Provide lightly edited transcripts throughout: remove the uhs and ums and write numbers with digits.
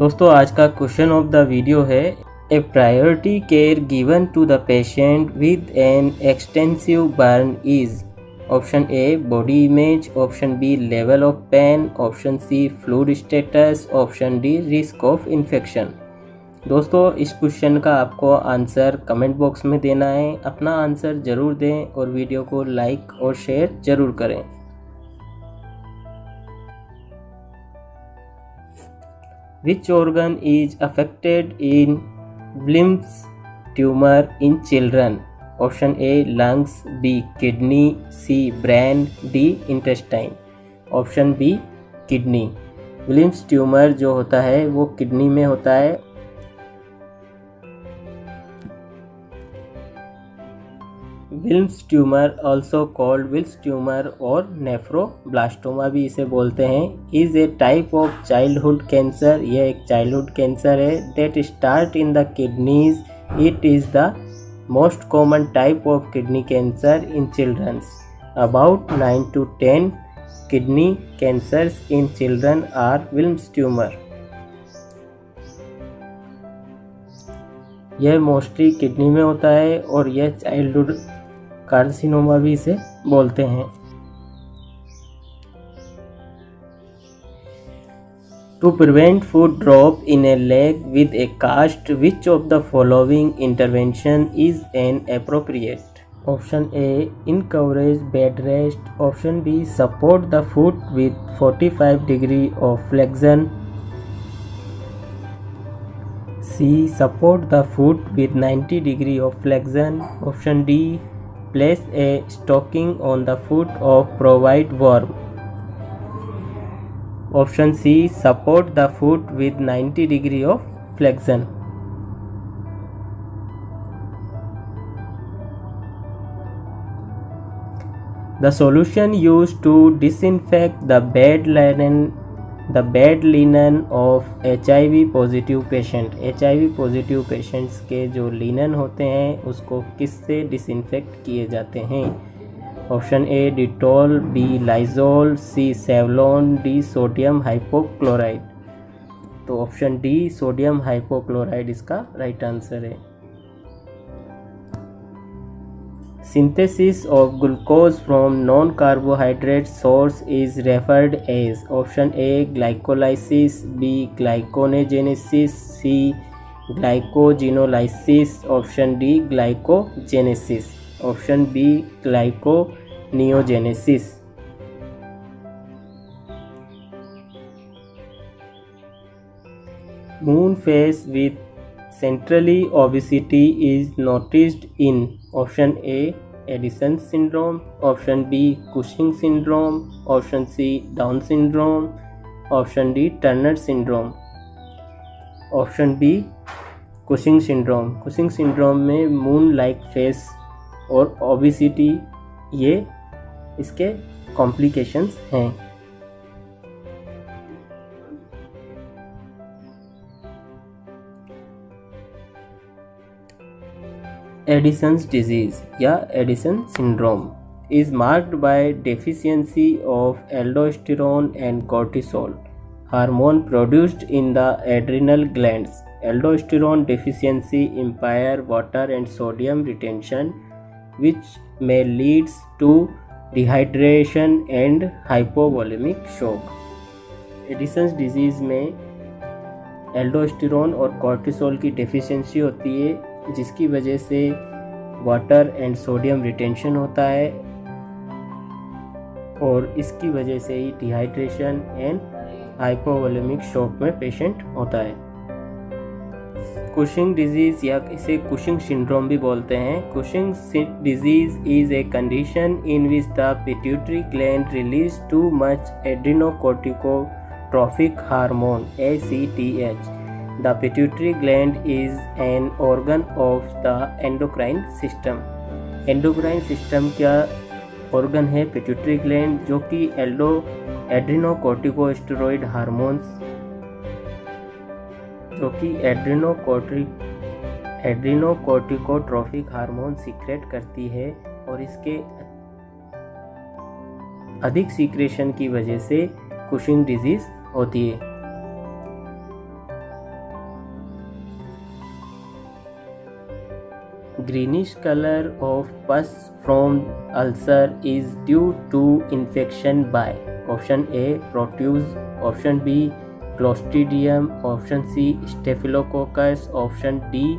दोस्तों आज का क्वेश्चन ऑफ द वीडियो है a priority care given to the patient with an extensive burn is. Option A body image, option B level of pain, option C fluid status, option D risk of infection. दोस्तों इस question का आपको answer comment box में देना है। अपना answer ज़रूर दें और वीडियो को लाइक और शेयर ज़रूर करें। Which organ is affected in Wilms tumor in children? Option A lungs, B kidney, C brain, D intestine. Option B kidney. Wilms tumor जो होता है वो किडनी में होता है। Wilms tumour also called Wills tumour और नेफ्रोब्लास्टोमा भी इसे बोलते हैं। Is a type of childhood cancer. यह एक चाइल्डहुड कैंसर है that start in the kidneys. It is the most common type of kidney cancer in childrens. About 9 to 10 kidney cancers in children are Wilms tumour. यह mostly kidney में होता है और यह childhood carcinoma भी इसे बोलते हैं। To prevent foot drop in a leg with a cast which of the following intervention is an appropriate. Option A encourage bed rest, option B support the foot with 45 degree of flexion, C support the foot with 90 degree of flexion, option D place a stocking on the foot of provide warmth, option C support the foot with 90 degree of flexion. The solution used to disinfect the bed linen of HIV positive patient. HIV positive patients के जो linen होते हैं उसको किससे disinfect किए जाते हैं। Option A Dettol, B Lysol, C Savlon, D sodium hypochloride. तो ऑप्शन डी सोडियम हाइपोक्लोराइड इसका राइट आंसर है। Synthesis of glucose from non-carbohydrate source is referred as option A glycolysis, B glyconeogenesis, C glycogenolysis, option D glycogenesis, option B glyconeogenesis. Moon phase with centrally obesity is noticed in option A Addison syndrome, option B Cushing syndrome, option C Down syndrome, option D Turner syndrome, option B Cushing syndrome. Cushing syndrome में moon like face और obesity ये इसके complications हैं। Addison's disease या Addison syndrome is marked by deficiency of aldosterone and cortisol, hormone produced in the adrenal glands. Aldosterone deficiency impair water and sodium retention, which may leads to dehydration and hypovolemic shock. Addison's disease में aldosterone और cortisol की deficiency होती है जिसकी वजह से water and sodium retention होता है और इसकी वजह से ही डिहाइड्रेशन एंड हाइपोवोलेमिक शॉक में पेशेंट होता है। कुशिंग डिजीज़ या इसे कुशिंग सिंड्रोम भी बोलते हैं। Cushing disease is a condition in which the pituitary gland release too much adrenocorticotrophic hormone ACTH. The pituitary gland is an organ of the endocrine system. Endocrine system क्या organ है? Pituitary gland जो कि एड्रेनोकोर्टिकोस्टेरॉइड hormones जो कि एड्रेनोकोर्टिकोट्रोफिक hormone secrete करती है और इसके अधिक सीक्रेशन की वजह से कुशिंग डिजीज होती है। Greenish color of pus from ulcer is due to infection by option A proteus, option B Clostridium, option C Staphylococcus, option D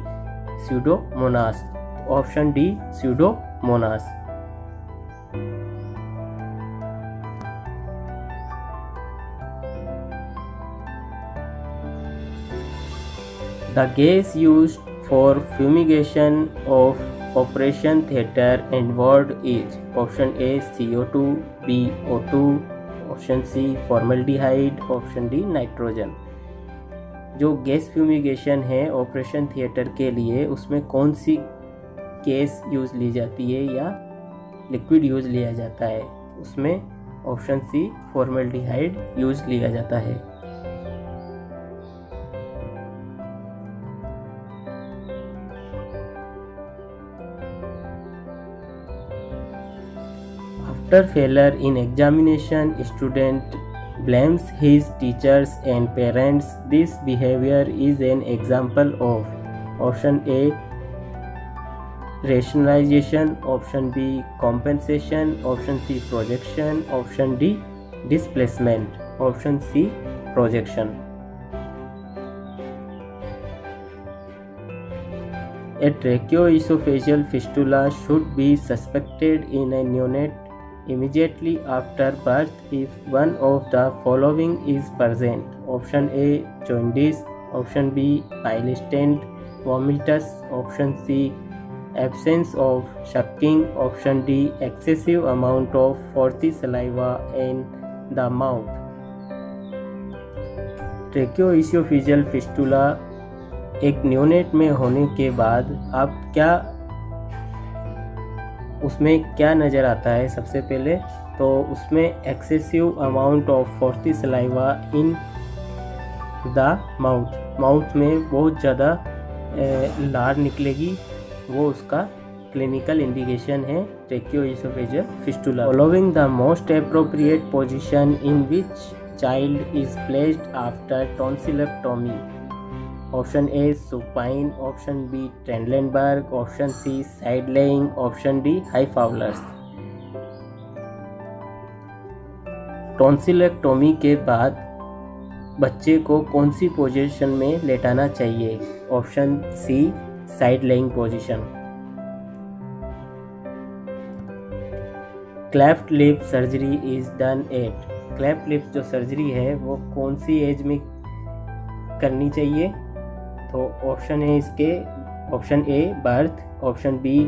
Pseudomonas. Option D Pseudomonas. The gas used for fumigation of operation theatre and ward is option A CO2, B O2, option C formaldehyde, option D nitrogen. जो gas fumigation है operation theatre के लिए, उसमें कौन सी gas use ली जाती है या liquid use लिया जाता है? उसमें ऑप्शन सी फॉर्मल्डिहाइड यूज़ लिया जाता है। After failure in examination, student blames his teachers and parents. This behavior is an example of option A rationalization, option B compensation, option C projection, option D displacement, option C projection. A tracheoesophageal fistula should be suspected in a neonate immediately after birth if one of the following is present. Option A jaundice, option B bile stent, vomitus, option C absence of sucking, option D excessive amount of frothy saliva in the mouth. Tracheoesophageal fistula एक neonate में होने के बाद आप उसमें क्या नज़र आता है? सबसे पहले तो उसमें excessive amount of frothy saliva in the mouth में बहुत ज़्यादा लार निकलेगी, वो उसका क्लिनिकल इंडिकेशन है tracheoesophageal fistula. Following the most appropriate position in which child is placed after tonsillectomy. Option A supine, option B Trendelenburg, option C side lying, option D high Fowler's. Tonsillectomy के बाद बच्चे को कौन सी position में लेटाना चाहिए? Option C side laying position. Cleft lip surgery is done at. Cleft lips जो surgery है वो कौन सी एज में करनी चाहिए? तो ऑप्शन है इसके option A birth, option B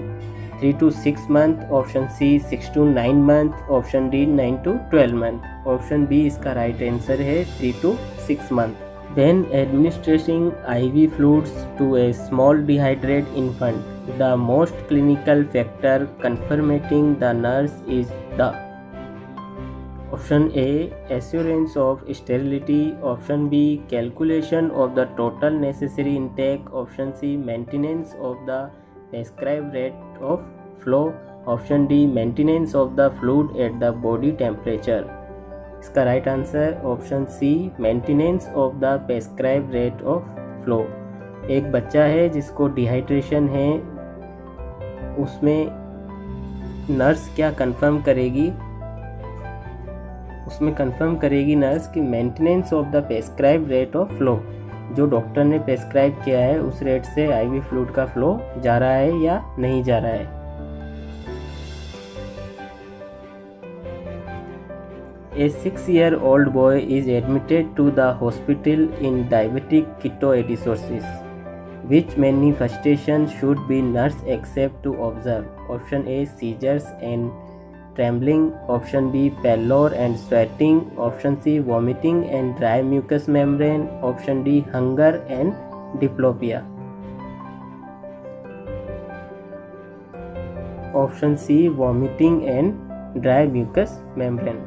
3 to 6 month, option C 6 to 9 month, option D 9 to 12 month। Option B इसका राइट आंसर है 3 to 6 month। When administering IV fluids to a small dehydrated infant, the most clinical factor confirming the nurse is the option A assurance of sterility, option B calculation of the total necessary intake, option C maintenance of the prescribed rate of flow, option D maintenance of the fluid at the body temperature। इसका right answer option C maintenance of the prescribe rate of flow. एक बच्चा है जिसको dehydration है, उसमें nurse क्या confirm करेगी? उसमें कंफर्म करेगी नर्स कि maintenance of the prescribe rate of flow, जो डॉक्टर ने प्रेस्क्राइब किया है उस रेट से आईवी फ्लूइड का फ्लो जा रहा है या नहीं जा रहा है। A 6-year-old boy is admitted to the hospital in diabetic ketoacidosis. Which manifestation should be nurse accept to observe? Option A seizures and trembling, option B pallor and sweating, option C vomiting and dry mucous membrane, option D hunger and diplopia। Option C vomiting and dry mucous membrane।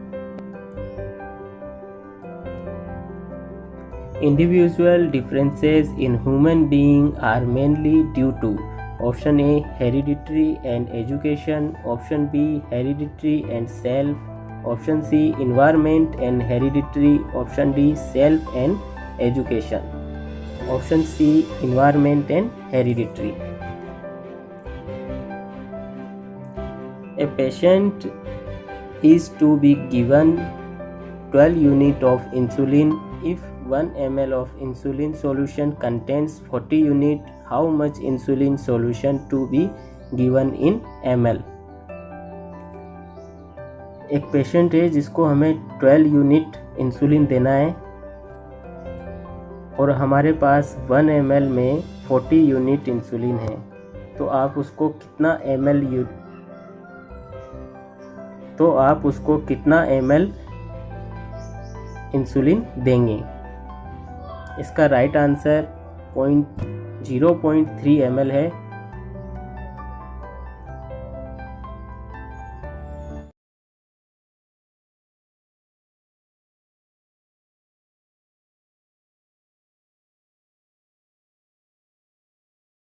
Individual differences in human being are mainly due to option A hereditary and education, option B hereditary and self, option C environment and hereditary, option D self and education। option C environment and hereditary। A patient is to be given 12 units of insulin. If 1 ml of insulin solution contains 40 units, how much insulin solution to be given in ml? एक patient है जिसको हमें 12 unit insulin देना है और हमारे पास 1 ml में 40 unit insulin है, तो आप उसको कितना ml इंसुलिन देंगे? इसका राइट आंसर 0.3 ml है।